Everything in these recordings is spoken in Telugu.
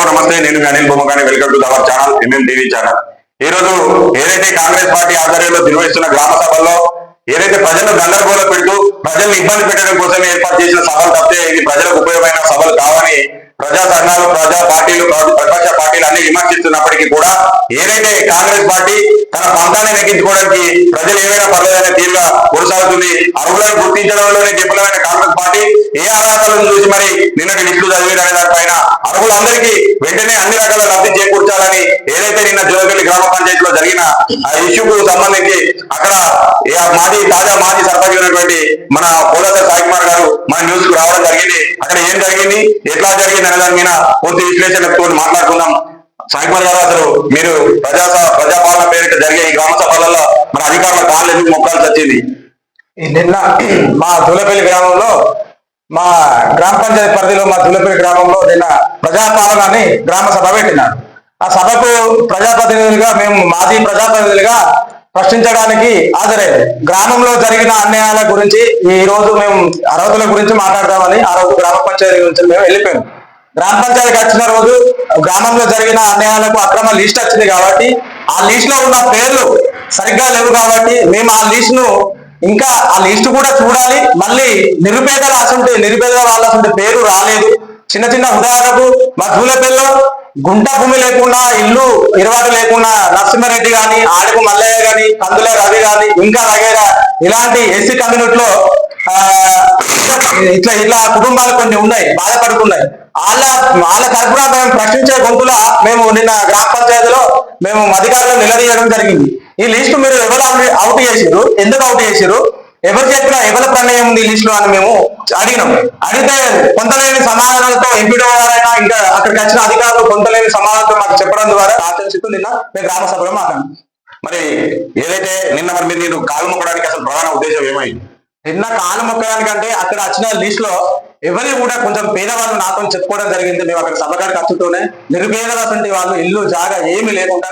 నమస్తే, నేను Anil Bommakani. Welcome to our channel MMTV channel. ఈ రోజు ఏదైతే కాంగ్రెస్ పార్టీ ఆధ్వర్యంలో నిర్వహిస్తున్న గ్రామ సభల్లో ఏదైతే ప్రజలను గందరగోళ పెడుతూ ప్రజలను ఇబ్బంది పెట్టడం కోసం ఏర్పాటు చేసిన సభలు తప్పితే ఇది ప్రజలకు ఉపయోగమైన సభలు కావని ప్రజా సంఘాలు, ప్రజా పార్టీలు, ప్రతిపక్ష పార్టీలు అన్ని విమర్శిస్తున్నప్పటికీ కూడా ఏదైతే కాంగ్రెస్ పార్టీ తన పంతాన్ని నెగ్గించుకోవడానికి ప్రజలు ఏమైనా పర్లేదనే తీరుగా కొనసాగుతుంది. అర్హులను గుర్తించడంలోనే విఫలమైన కాంగ్రెస్ పార్టీ ఏ అర్హతలను చూసి మరి నిన్నటి లిస్టులు చదివేదనే దానిపైన అర్హులందరికీ వెంటనే అన్ని రకాల లబ్ధి చేకూర్చాలని ఏదైతే నిన్న జోగపల్లి గ్రామ పంచాయతీలో జరిగిన ఆ ఇష్యూకు సంబంధించి అక్కడ తాజా మాజీ సర్పంచ్ అయినటువంటి మన పోలస సాయి కుమార్ గారు మన న్యూస్ కు రావడం జరిగింది. అక్కడ ఏం జరిగింది, ఎట్లా జరిగింది అనే దాని మీద పూర్తి విశ్లేషణతో మాట్లాడుకుందాం. సాయి కుమార్ గారు, అసలు మీరు ప్రజాపాలన పేరిట జరిగే ఈ గ్రామ సభలలో మన అధికారుల కాళ్ళు ఎందుకు మొక్కాల్సి వచ్చింది? నిన్న మా దూలపల్లి గ్రామంలో, మా గ్రామ పంచాయతీ పరిధిలో మా దూలపల్లి గ్రామంలో నిన్న ప్రజాపాలన అని గ్రామ సభ పెట్టినారు. ఆ సభకు ప్రజాప్రతినిధులుగా మేము మాజీ ప్రజాప్రతినిధులుగా ప్రశ్నించడానికి హాజరయ్యారు. గ్రామంలో జరిగిన అన్యాయాల గురించి ఈ రోజు మేము అర్హతల గురించి మాట్లాడదామని ఆ రోజు గ్రామ పంచాయతీ గురించి మేము వెళ్ళిపోయాము. గ్రామ పంచాయతీకి వచ్చిన రోజు గ్రామంలో జరిగిన అన్యాయాలకు అక్రమ లిస్ట్ వచ్చింది కాబట్టి ఆ లిస్ట్ లో ఉన్న పేర్లు సరిగ్గా లేవు కాబట్టి మేము ఆ లిస్ట్ ను ఇంకా ఆ లిస్ట్ కూడా చూడాలి. మళ్ళీ నిరుపేదల వాళ్ళ పేరు రాలేదు. చిన్న చిన్న ఉదాహరణకు మా దూలపల్లిలో గుంట భూమి లేకుండా, ఇల్లు ఇరవాటు లేకుండా నరసింహారెడ్డి గాని, ఆడపు మల్లయ్య గాని, కందుల రవి గాని, ఇంకా వగేరా ఇలాంటి ఎస్సీ కమ్యూనిటీలో ఇట్లా కుటుంబాలు కొన్ని ఉన్నాయి, బాధపడుతున్నాయి. వాళ్ళ తరఫున మేము ప్రశ్నించే గొంతుల మేము నిన్న గ్రామ పంచాయతీలో మేము అధికారులను నిలదీయడం జరిగింది. ఈ లిస్టు మీరు ఎవరు అవుట్ చేసిరు, ఎందుకు అవుట్ చేసిరు, ఎవరు చెప్పిన ఎవరి ప్రమేయం ఉంది ఈ లిస్ట్ లో అని మేము అడిగినాం. అడిగితే కొంతలేని సమాధానాలతో ఎంపీడో గారైనా ఇంకా అక్కడికి వచ్చిన అధికారులు కొంతలేని సమాధానాలతో మాకు చెప్పడం ద్వారా ఆచరిస్తూ నిన్న మేము గ్రామ సభలో మాట్లాడాం. మరి ఏదైతే నిన్న మరి మీరు కాలు మొక్కడానికి అసలు ప్రధాన ఉద్దేశం ఏమైంది? నిన్న కాలు మొక్కడానికి అంటే అక్కడ వచ్చిన లిస్ట్ లో ఎవరి కూడా కొంచెం పేదవాళ్ళు నాతో చెప్పుకోవడం జరిగింది. మేము అక్కడ సభగారి ఖర్చుతోనే నిరుపేదలటువంటి వాళ్ళు ఇల్లు జాగా ఏమి లేకుండా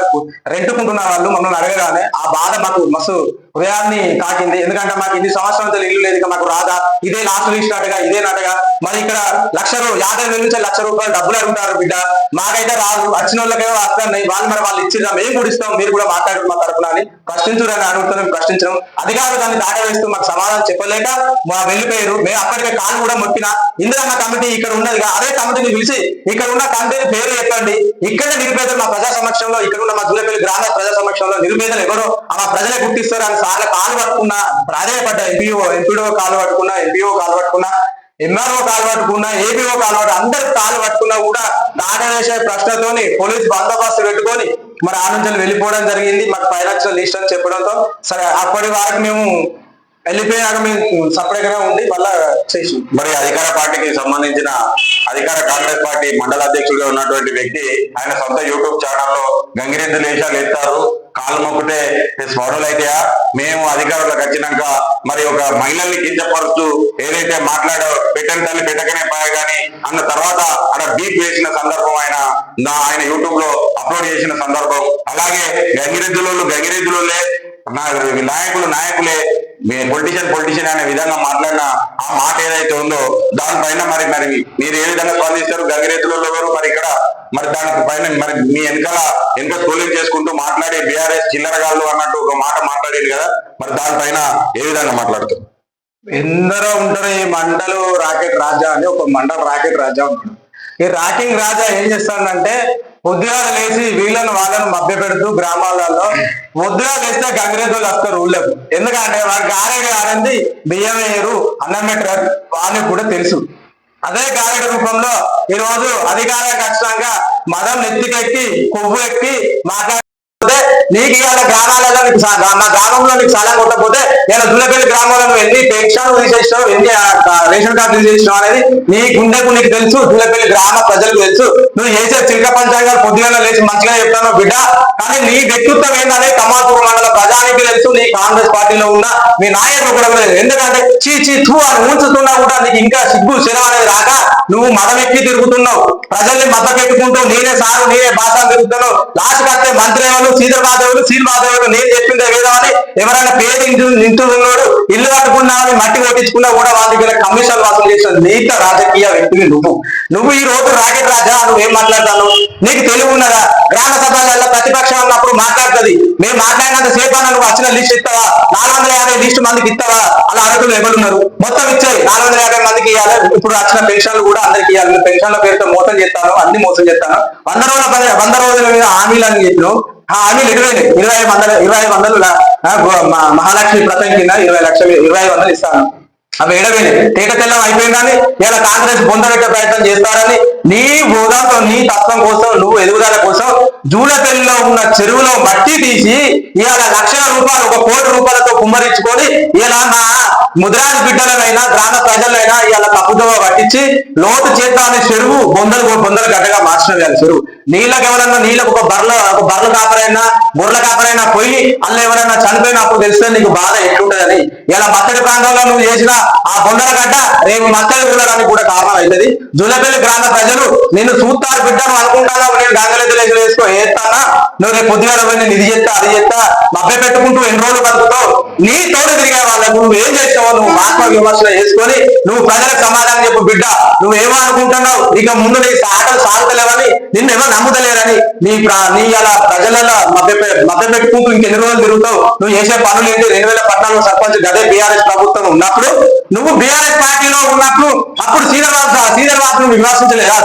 రెంటుకుంటున్న వాళ్ళు మమ్మల్ని అడగగానే ఆ బాధ మాకు మస్తు హృదయాన్ని తాకింది. ఎందుకంటే మాకు ఇన్ని సంవత్సరాలతో ఇల్లు లేదు, మాకు రాదా, ఇదే లాస్ట్ లిస్ట్ అటగా, ఇదే నటగా. మరి ఇక్కడ 50,000 నుంచి ₹1,00,000 డబ్బులు అడుగుతారు బిడ్డ, మాకైతే రాదు, వచ్చిన వాళ్ళకేమో వస్తున్నాయి, వాళ్ళు ఇచ్చిరా, మేము కూడా ఇస్తాం, మీరు కూడా మాట్లాడారు మా తరఫున అని ప్రశ్నించురని అడుగుతున్నాం. ప్రశ్నించడం అధికారులు దాన్ని దాటవేస్తూ మాకు సమాధానం చెప్పలేక మా వెళ్ళిపోయారు. మేము అప్పటికే కాలు కూడా మొక్కినా ఇందిరమ్మ కమిటీ ఇక్కడ ఉన్నది, అదే కమిటీని పిలిచి ఇక్కడ ఉన్న కమిటీ పేరు చెప్పండి, ఇక్కడ నిరుపేదలు మా ప్రజా సమక్షంలో, ఇక్కడ ఉన్న మా దూలపల్లి గ్రామ ప్రజా సమక్షంలో నిరుపేదలు ఎవరో ఆ ప్రజలే గుర్తిస్తారు అని సార్లు కాలు పట్టుకున్నా, ప్రాధాన్యపడ్డ ఎంపీడో కాలు పట్టుకున్నా, ఎంపీఓ కాలు పట్టుకున్నా, ఎంఆర్ఓ కాలు పట్టుకున్నా, ఏపీఓ కాలు పట్టు అందరు కాలు పట్టుకున్నా కూడా దాటవేసే ప్రశ్నతోని పోలీసు బందోబస్తు పెట్టుకొని మరి ఆ నుంచి వెళ్ళిపోవడం జరిగింది. మాకు 5,00,000 లిస్ట్ అని చెప్పడంతో సరే అప్పటి వారికి మేము వెళ్ళిపోయాక మేము సపరేట్గా ఉండి మళ్ళా చేసి. మరి అధికార పార్టీకి సంబంధించిన అధికార కాంగ్రెస్ పార్టీ మండల అధ్యక్షుడిగా ఉన్నటువంటి వ్యక్తి ఆయన సొంత యూట్యూబ్ ఛానల్లో గంగిరెద్దు లేశాలు ఎత్తారు, కాలు మొక్కితే స్మరులైతే మేము అధికారులకు వచ్చినాక మరి ఒక మహిళల్ని కించపరుస్తూ ఏదైతే పెట్టని తల్లి పెట్టకనే పాయ గాని అన్న తర్వాత అక్కడ బీప్ వేసిన సందర్భం ఆయన యూట్యూబ్ లో అప్లోడ్ చేసిన సందర్భం. అలాగే గంగిరెద్దులే నాయకులే పొలిటీషియన్ అనే విధంగా మాట్లాడిన ఆ మాట ఏదైతే ఉందో దానిపైన మరి మీరు ఏ విధంగా స్పందిస్తారు? గంగిరెద్దులలో ఎవరు మరి ఇక్కడ మరి దానికి పైన మరి మీ వెనక ట్రోలింగ్ చేసుకుంటూ మాట్లాడే బీఆర్ఎస్ చిల్లరగాళ్ళు అన్నట్టు ఒక మాట మాట్లాడేది కదా, మరి దానిపైన ఏ విధంగా మాట్లాడుతారు? ఎందరో ఉంటారు ఈ మండలు రాకెట్ రాజా అని, ఒక మండల రాకెట్ రాజా ఉంటాడు. ఈ రాకింగ్ రాజా ఏం చేస్తాడంటే పొద్దుగా లేచి వీళ్ళను వాళ్ళను మభ్య పెడుతూ గ్రామాలలో పొద్దుగా లేస్తే గంగిరెద్దులు వస్తారు ఊళ్ళకు. ఎందుకంటే వారికి ఆరేది బియ్యం వేయరు, అన్నం పెట్టారు, వాళ్ళకి కూడా తెలుసు. అదే గారెడ రూపంలో ఈ రోజు అధికారం ఖచ్చితంగా మదం నెత్తికెక్కి కొవ్వు ఎక్కి మాట్లాడితే నీకు ఇవాళ గ్రామాలలో మా గ్రామంలో నీకు స్థలం కొట్టకపోతే నేను దూలపల్లి గ్రామంలో ఎన్ని పెన్షన్ తీసేసినావు, ఎన్ని రేషన్ కార్డు తీసేసినావు అనేది నీ గుండెకు నీకు తెలుసు, దూలపల్లి గ్రామ ప్రజలకు తెలుసు. నువ్వు చేసే చిలక పంచాంగాలు పొద్దుగా లేచి మంచిగా చెప్తాను బిడ్డ, కానీ నీ వ్యక్తిత్వం ఏంటనే కమాపూర్ మండల ప్రజానికి తెలుసు, నీ కాంగ్రెస్ పార్టీలో ఉన్న మీ నాయకులు కూడా లేదు. ఎందుకంటే చూ అని ఉంచుతున్నా కూడా నీకు ఇంకా సిగ్గు శరం అనేది రాక నువ్వు మదమెక్కి తిరుగుతున్నావు, ప్రజల్ని మద్దపెట్టుకుంటూ నేనే సారు నేనే భాష తిరుగుతున్నావు. లాస్ట్ కస్తే మంత్రి ఎవరు, సీనివాదేవుడు నేను చెప్పిందే వేదమని ఎవరైనా పేరు నింటున్నాడు, ఇల్లు కట్టుకున్నామని మట్టి కొట్టించుకున్నా కూడా వాళ్ళ దగ్గర కమిషన్ వసూలు చేసిన నీత రాజకీయ వ్యక్తిని నువ్వు ఈ రోజు రాకెట్ రాజా నువ్వు ఏం మాట్లాడతావు మాట్లాడుతాను? నీకు తెలివి ఉన్నదా? గ్రామ సభలలో ప్రతిపక్షం అన్నప్పుడు మాట్లాడుతుంది. మేము మాట్లాడినంత సేపు అన్న నువ్వు వచ్చిన లిస్ట్ ఇస్తావా? 450 లిస్టు మందికి ఇస్తావా? అలా అర్హులు ఎవరున్నారు? మొత్తం ఇచ్చాయి. 450 మందికి ఇవ్వాలి. ఇప్పుడు వచ్చిన పెన్షన్లు కూడా అందరికి ఇవ్వాలి. పెన్షన్ల పేరుతో మోసం చేస్తాను, అన్ని మోసం చేస్తాను. 100 రోజుల మీద హామీలు అని చెప్పినావు. ఆ హామీలు 25 వందలు మహాలక్ష్మి పథకం కింద 25 వందలు ఇస్తాను. అవి ఎడవేని తేట తెల్లం అయిపోయిందని ఇలా కాంగ్రెస్ పొందబెట్టే ప్రయత్నం చేస్తారని నీ హోదాతో నీ తత్వం కోసం నువ్వు ఎదుగుదల కోసం జూలపల్లిలో ఉన్న చెరువులో మట్టి తీసి ఇవాళ లక్షల రూపాయలు 1 కోటి రూపాయలతో కుమ్మరించుకొని ఇలా మా ముద్రాజు బిడ్డలైనా గ్రామ ప్రజలైనా ఇవాళ తప్పుదోవ పట్టించి లోతు చేద్దామని చెరువు బొందలు గడ్డగా మార్చిన చెరువు నీళ్ళకి ఎవరన్నా నీళ్ళకు ఒక బర్రెల కాపరైనా గొర్రెల కాపరైనా పోయి అల్ల ఎవరైనా చనిపోయినప్పుడు తెలిస్తే నీకు బాధ ఎట్లుంటదని ఇలా మత్తడి ప్రాంతంలో నువ్వు చేసిన ఆ బొందల గడ్డ రేపు మత్తడి ఊరడానికి కూడా కారణం అవుతుంది. జూలపల్లి గ్రామ ప్రజలు నిన్ను చూస్తారు బిడ్డను అనుకుంటానా నేను గంగలెద్దులేసి వేస్తానా? నువ్వు రేపు పొద్దుగాల పోయి నేను ఇది చేస్తా అది చేస్తా మభ్య పెట్టుకుంటూ ఎన్ని రోజులు బతుకుతావు? నీ తోడు తిరిగే వాళ్ళకు నువ్వు ఏం చేస్తావో నువ్వు ఆత్మ విమర్శన చేసుకొని నువ్వు ప్రజలకు సమాధానం చెప్పు బిడ్డ. నువ్వేమో అనుకుంటున్నావు ఇక ముందు నీ ఆటలు సాగుతలేవని, నిన్ను ఎవరు నమ్ముతలేరని, నీ అలా ప్రజలలో మభ్య పెట్టుకుంటూ ఇంకెన్ని రోజులు తిరుగుతావు? నువ్వు చేసే పనులు ఏంటి? 2014 సర్పంచ్ గదే బీఆర్ఎస్ ప్రభుత్వం ఉన్నప్పుడు నువ్వు బీఆర్ఎస్ పార్టీలో ఉన్నప్పుడు అప్పుడు శ్రీధర్బాబును విమర్శించలేదా?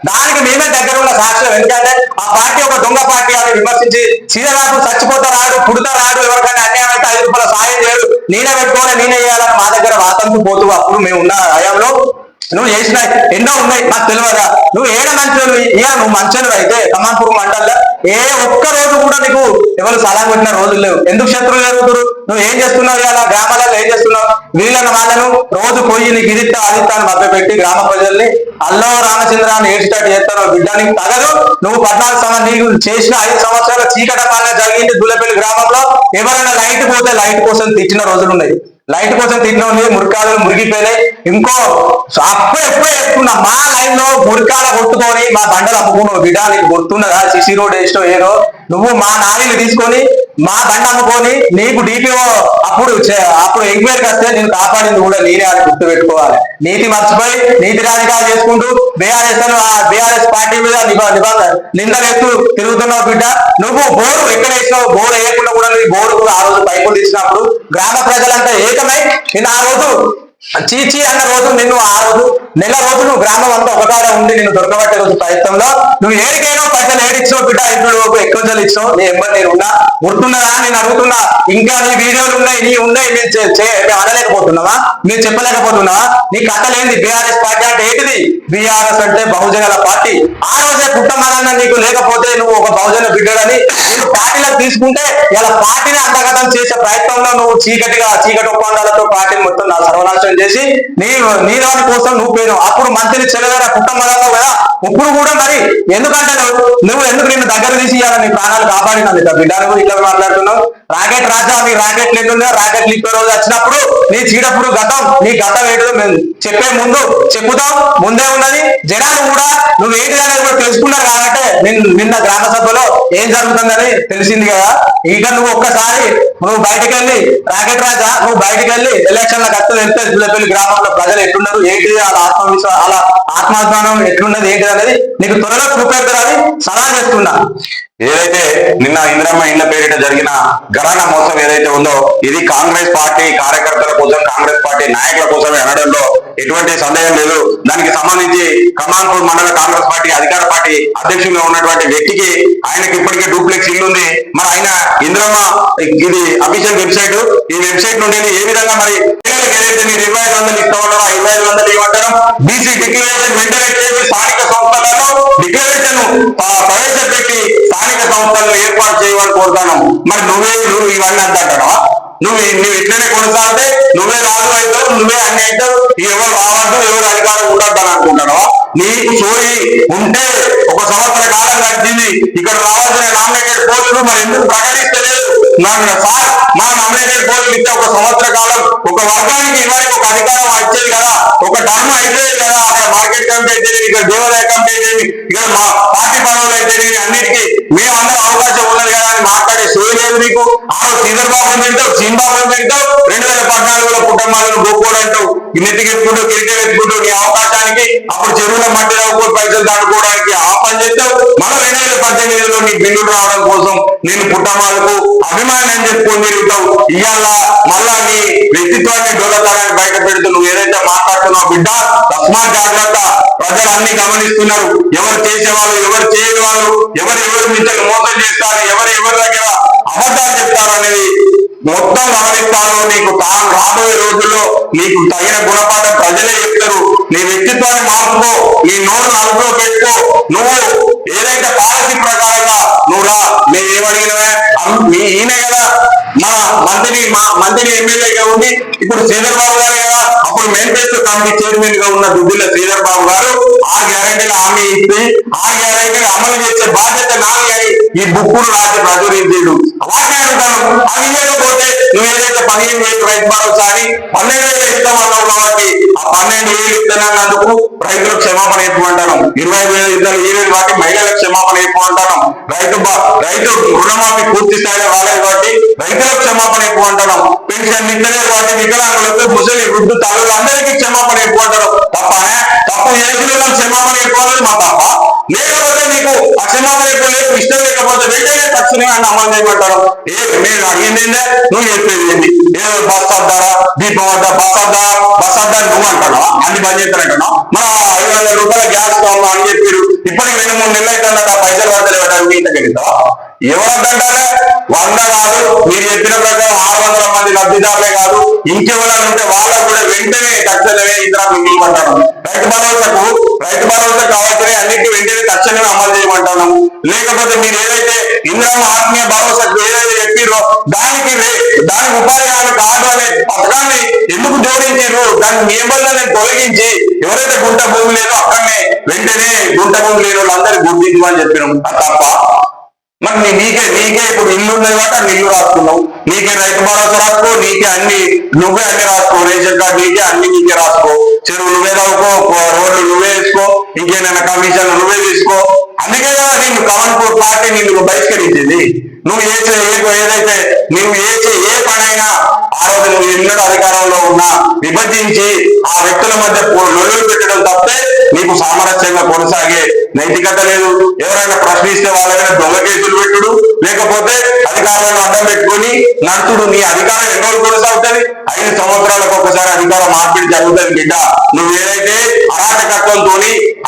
దానికి మేమే దగ్గర ఉన్న సాక్ష్యం. ఎందుకంటే ఆ పార్టీ ఒక దొంగ పార్టీ అని విమర్శించి శ్రీధర్బాబు చచ్చిపోతా రాడు పుడతా రాడు ఎవరికైనా అన్యాయం అయితే 5 రూపాయల సాయం చేయడు నేనే పెట్టుకోవాలి నేనే చేయాలని మా దగ్గర వాతంపు పోతూ అప్పుడు మేము ఉన్న హయాంలో నువ్వు చేసిన ఎన్నో ఉన్నాయి. నాకు తెలియదా? నువ్వు ఏడ మంచి నువ్వు మంచోడు అయితే కమాన్పూర్ మండల్లో ఏ ఒక్క రోజు కూడా నీకు ఎవరు సలాం పెట్టిన రోజులు లేవు. ఎందుకు శత్రువులు జరుగుతారు? నువ్వు ఏం చేస్తున్నావు? ఇలా గ్రామాలలో ఏం చేస్తున్నావు? వీళ్ళని వాళ్ళను రోజు పోయి నీకు ఇదిస్తా అదిస్తా అని మభ్య పెట్టి గ్రామ ప్రజల్ని అల్లో రామచంద్రాన్ని ఏడ్చినట్టు చేస్తాను. బిడ్డ నీకు తగదు. నువ్వు 14 నీకు చేసిన 5 సంవత్సరాల చీకట పాలన జరిగింది జూలపల్లి గ్రామంలో. ఎవరైనా లైట్ పోతే లైట్ కోసం తెచ్చిన రోజులు ఉన్నాయి. లైట్ కోసం తిన్న మురికాలు మురిగిపోయినాయి. ఇంకో ఎప్పుడే చెప్తున్నా మా లైన్ లో మురికాల కొట్టుకొని మా బండలు అమ్ముకున్నావు బిడ్డ. నీకు గుర్తున్నదా? సిసి రోడ్ వేసినో ఏదో నువ్వు మా నాయలు తీసుకొని మా బండ అమ్ముకొని నీకు డిపిఓ అప్పుడు ఎంక్వైరీకి వస్తే నేను కాపాడింది కూడా నేనే అని గుర్తు పెట్టుకోవాలి. నీతి మర్చిపోయి నీతి రాజకీయాలు చేసుకుంటూ బీఆర్ఎస్ పార్టీ మీద నిందలేస్తూ తిరుగుతున్నావు బిడ్డ. నువ్వు బోరు ఎక్కడ వేసినావు? బోరు వేయకుండా కూడా నీ బోరుకు ఆ రోజు పైపులు తీసినప్పుడు గ్రామ ప్రజలంతా ఏకమై నేను ఆ రోజు చీచి అన్న రోజు నిన్ను ఆ రోజు నెల రోజులు గ్రామం అంతా ఒకగాడ ఉండి నిన్ను దొరకబట్టే రోజు ప్రయత్నంలో నువ్వు ఏడికైనా పైసలు ఏడిచ్చావు బిడ్డ. ఇప్పుడు ఎక్కువ ఇచ్చావు. నీ ఎంబడి నేను ఉన్నా గుర్తున్నదా? నేను అడుగుతున్నా. ఇంకా నీ వీడియోలు ఉన్నాయి మేము అనలేకపోతున్నావా? మీరు చెప్పలేకపోతున్నావా? నీ కథలేంది? బీఆర్ఎస్ పార్టీ అంటే ఏంటిది? బీఆర్ఎస్ అంటే బహుజనుల పార్టీ. ఆ రోజే పుట్టమన్న నీకు లేకపోతే నువ్వు ఒక బహుజన బిడ్డలని నేను పార్టీలకు తీసుకుంటే ఇలా పార్టీని అంతగతం చేసే ప్రయత్నంలో నువ్వు చీకటి ఒప్పందాలతో పార్టీని మొత్తం సర్వనాశనం చేసి నీ దాని కోసం నువ్వు పేరు అప్పుడు మంత్రి చెల్లెల కుటుంబంలో కదా. ఇప్పుడు కూడా మరి ఎందుకంటే నువ్వు ఎందుకు నిన్ను దగ్గర తీసి నీ ప్రాణాలు కాపాడినందుకు బిడ్డ. నువ్వు ఇట్లా మాట్లాడుతున్నావు. రాకెట్ రాజా నీ రాకెట్ లేకుండా రాకెట్ లిప్పే రోజు వచ్చినప్పుడు నీ చీడప్పుడు నీ గతం ఏంటో మేము చెప్పే ముందు చెప్పుతాం. ముందే ఉన్నది. జనాలు కూడా నువ్వు ఏంటి అనేది కూడా తెలుసుకున్నారు కాబట్టి నిన్న గ్రామ సభలో ఏం జరుగుతుందని తెలిసింది కదా. ఇక నువ్వు ఒక్కసారి నువ్వు బయటకు వెళ్ళి రాకెట్ రాజా నువ్వు బయటకు వెళ్ళి ఎలక్షన్లకు వస్తే వెళ్తే జూలపల్లి గ్రామంలో ప్రజలు ఎట్లున్నారు ఏంటి వాళ్ళ ఆత్మాభిమానం ఎట్లున్నది ఏంటి అనేది నీకు త్వరలో చూపెడతారని సలహా చేస్తున్నా. ఏదైతే నిన్న ఇందిరమ్మ ఇండ్ల పేరిట జరిగిన ఘరానా మోసం ఏదైతే ఉందో ఇది కాంగ్రెస్ పార్టీ కార్యకర్తల కోసం కాంగ్రెస్ పార్టీ నాయకుల కోసమే అనడంలో ఎటువంటి సందేహం లేదు. దానికి సంబంధించి కమాన్పూర్ మండల కాంగ్రెస్ పార్టీ అధికార పార్టీ అధ్యక్షులుగా ఉన్నటువంటి వ్యక్తికి ఆయనకి ఇప్పటికే డూప్లెక్స్ ఇల్లు ఉంది. మరి ఆయన ఇందిరమ్మ ఇది అఫీషియల్ వెబ్సైట్. ఈ వెబ్సైట్ నుండి ఏ విధంగా మరి ఏదైతే మీరు 2500 ఇస్తా ఉన్నారో 2500 ఇవ్వటం బీసీ డిక్లరేషన్ వెంటనే చేసి స్థానిక సంస్థలలో డిక్లరేషన్ ప్రవేశపెట్టి స్థానిక సంస్థలను ఏర్పాటు చేయమని కోరుతాను. మరి నువ్వు ఇవన్నీ అంటావా? నువ్వు ఇట్లనే కొనసాగితే నువ్వే రాజు అవుతావు, నువ్వే అన్ని అవుతావు. ఎవరు రావద్దు ఎవరు అధికారం ఉండద్దు అని అనుకుంటావా? నీకు సోయి ఉంటే 1 సంవత్సర కాలం గడిచింది. ఇక్కడ రావాల్సిన నామినేటెడ్ పోస్టులు మరి ఎందుకు ప్రకటిస్తలేదు? మా నామినేటెడ్ పోస్టులు ఇస్తే 1 సంవత్సర కాలం ఒక వర్గానికి ఇవ్వడానికి ఒక అధికారం వచ్చేది కదా, ఒక టర్మ్ అయిపోయేది కదా. అక్కడ మార్కెట్ కమిటీ అయితే ఇక్కడ దేవాలయ కమిటీ అయితే ఇక్కడ మా పార్టీ పదవులు అయితే అన్నిటికీ మేమందరం అవకాశం ఉన్నది కదా అని మాట్లాడే సోయి లేదు నీకు. ఆ రోజు శ్రీధర్బాబు తింటావు, సింబాబు తింటావు. 2014లో కుటుంబాలను గొప్పోడు అంటావు, నెత్తికెత్తుకుంటూ కిరికెట్ ఎత్తుకుంటూ నీ అవకాశానికి అప్పుడు చెరువుల మట్టి తవ్వుకొని పైసలు దాటుకోవడానికి ఆ పని చేస్తావు. మళ్ళీ 2018లో నీ బిల్లులు రావడం కోసం నేను కుటుంబాలకు అభిమాని అని చెప్పుకొని తిరుగుతావు. ఇవాళ మళ్ళా నీ వ్యక్తిత్వాన్ని డోలతనాన్ని బయట పెడుతూ నువ్వు ఏదైతే మాట్లాడుతున్నావు బిడ్డ, తస్మాత్ జాగ్రత్త. ప్రజలు అన్ని గమనిస్తున్నారు. ఎవరు చేసేవాళ్ళు, ఎవరు చేయని వాళ్ళు, ఎవరు మిమ్మల్ని మోసం చేస్తారు, ఎవరి దగ్గర అబద్ధాలు చెప్తారు అనేది మొత్తం గమనిస్తారు. నీకు రాబోయే రోజుల్లో నీకు తగిన గుణపాఠం ప్రజలే చెప్తారు. నీ వ్యక్తిత్వాన్ని మార్చుకో, నీ నోరు అదుపులో పెట్టుకో. నువ్వు ఏదైతే పాలసీ ప్రకారంగా నువ్వు రా, మేము ఏమడిగినవే ఈయన కదా మా మంత్రి ఎమ్మెల్యేగా ఉండి ఇప్పుడు శ్రీధర్ బాబు గారు కదా, అప్పుడు మేనిఫెస్టో కమిటీ చైర్మన్ గా ఉన్న దుద్దిల శ్రీధర్ బాబు గారు ఆ గ్యారెంటీలు హామీ ఇచ్చి ఆ గ్యారెంటీలు అమలు చేసే బాధ్యత నాది అని ఈ బుక్కులు రాసి ప్రచురించాడు. వాటిని అడుగుతాను, అది ఇవ్వకపోతే నువ్వు ఏదైతే 15,000 రైతు భరోసా అని 12,000 ఇస్తామన్నావు కాబట్టి ఆ 12,000 ఇస్తానన్నందుకు రైతులకు క్షమాపణ చెప్పమంటాను. 25,000 ఇద్దరు ఏవేది వాటి మహిళలకు క్షమాపణ చెప్పమంటాను. రైతు రుణమాఫీ పూర్తి స్థాయిలో రాలేదు కాబట్టి రైతులకు క్షమాపణ చెప్పమంటాను. పెన్షన్ ఇద్దలేదు వాటి వికలాంగులకు, ముసలి వృద్ధు తల్లులందరికీ క్షమాపణ చెప్పమంటారు. తప్పనే తప్పు చేసిన క్షమాపణ చెప్పాలని మా తప్ప, లేకపోతే నీకు ఆ క్షమాపణ చెప్పలేదు ఇష్టం లేకపోతే వెంటనే తక్షణమే అని అమలు చేయమంటారు. నేను అడిగింది నువ్వు చెప్పేది ఏంటి? ఏదో బస్ అద్దారా దీపం వద్ద బస్ అద్దా నువ్వు అంటున్నావా? అన్ని బంద్ చేస్తానంటున్నావు. మన 500 రూపాయల గ్యాస్ కావాలి అని చెప్పారు. ఇప్పటికి 2-3 నెలలు అవుతుందట, పైసలు పడతలేవట. ఇంత గెలుస్తావా? ఎవరంటారే 100 కాదు, మీరు చెప్పిన ప్రకారం 600 మంది లబ్ధిదారులే కాదు, ఇంకెవరైనా ఉంటే వాళ్ళకు కూడా వెంటనే తక్షణమే ఇతర మిగిలిమంటాను. రైతు భరోసా కావాల్సిన అన్నింటి వెంటనే తక్షణమే అమలు చేయమంటాను. లేకపోతే మీరు ఏదైతే ఇంద్రమ్మ ఆత్మీయ భరోసాకు ఏదైతే చెప్పిరో దానికి ఉపాధి హామీ కార్డు అనే పథకాన్ని ఎందుకు జోడించారు? దాన్ని నియమాలను తొలగించి ఎవరైతే గుంట భూమి లేదో అక్కడనే వెంటనే గుంట భూమి లేని వాళ్ళందరికీ గుర్తించమని చెప్పినాం. అది తప్ప మరి నీకే ఇప్పుడు ఇల్లు ఉన్నది కాబట్టి అన్ని ఇల్లు రాసుకున్నావు. నీకే రైతు భరోసా రాసుకో, నువ్వే అన్ని రాసుకో, రేషన్ కార్డు నీకే రాసుకో, చెరువు నువ్వే రాసుకో, రోడ్లు నువ్వే వేసుకో, ఇంకేమైనా కమిషన్లు నువ్వే తీసుకో. అందుకే కదా నిన్ను కమన్పూర్ పార్టీ నిన్ను బహిష్కరించింది. నువ్వు ఏదైతే నువ్వు ఏ పనైనా ఆ రోజు నువ్వు ఎన్నడూ అధికారంలో ఉన్నా విభజించి ఆ వ్యక్తుల మధ్య లొల్లులు పెట్టడం తప్పే నీకు సామరస్యంగా కొనసాగే నైతికత లేదు. ఎవరైనా ప్రశ్నిస్తే వాళ్ళ మీద దొంగ కేసులు పెట్టుడు, లేకపోతే అధికారాలను అడ్డం పెట్టుకొని నడుతుడు. నీ అధికారం ఎన్నో కొనసాగుతుంది. 5 సంవత్సరాలకు ఒకసారి అధికార మార్పిడి జరుగుతుంది బిడ్డ. నువ్వు ఏదైతే అరాచకత్వంతో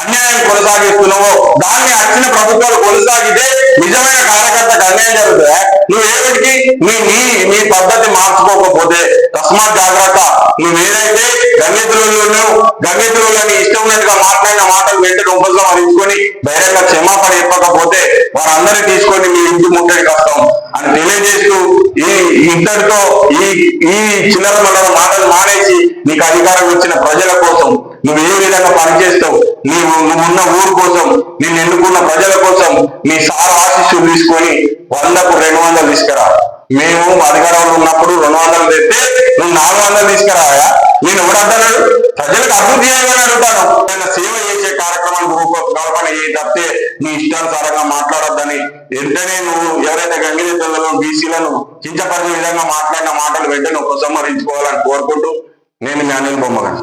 అన్యాయం కొనసాగిస్తున్నావో దాన్ని వచ్చిన ప్రభుత్వాలు కొనసాగితే నిజమైన కార్యకర్తకు అన్యాయం జరుగుతుంది. నువ్వు ఏమిటికి నీ పద్ధతి మార్చుకోకపోతే తస్మాత్ జాగ్రత్త. నువ్వు ఏదైతే గంగెతులని ఇష్టం ఉన్నట్టుగా మాట్లాడిన మాటలు వెంటనే ఉపసంహరించుకొని ధైర్యంగా క్షమాపణ చెప్పకపోతే వారందరినీ తీసుకొని మీ ఇంటి ముట్టడికి వస్తాం అని తెలియజేస్తూ ఇంతటితో ఈ చిల్లర మండల మాటలు మానేసి నీకు అధికారం వచ్చిన ప్రజల కోసం నువ్వు ఏ విధంగా పనిచేస్తావు, నువ్వున్న ఊరు కోసం, నిన్ను ఎన్నుకున్న ప్రజల కోసం నీ సార్ ఆశీస్సులు తీసుకొని 100కు 200 తీసుకురా. మేము అధికారంలో ఉన్నప్పుడు 200 తెస్తే నువ్వు 400 తీసుకురావా? నేను ఎవడన్నాడు? ప్రజలకు అభివృద్ధి చేయాలని అడుగుతాను. సేవ చేసే కార్యక్రమాలు రూపకల్పన చేయి తప్పితే నీ ఇష్టానుసారంగా మాట్లాడొద్దని వెంటనే నువ్వు ఎవరైతే గంగిరెద్దులను బీసీలను కించపరిచే విధంగా మాట్లాడిన మాటలు వెంటనే ఉపసంహరించుకోవాలని కోరుకుంటూ నేను మీ అనిల్ బొమ్మగాని.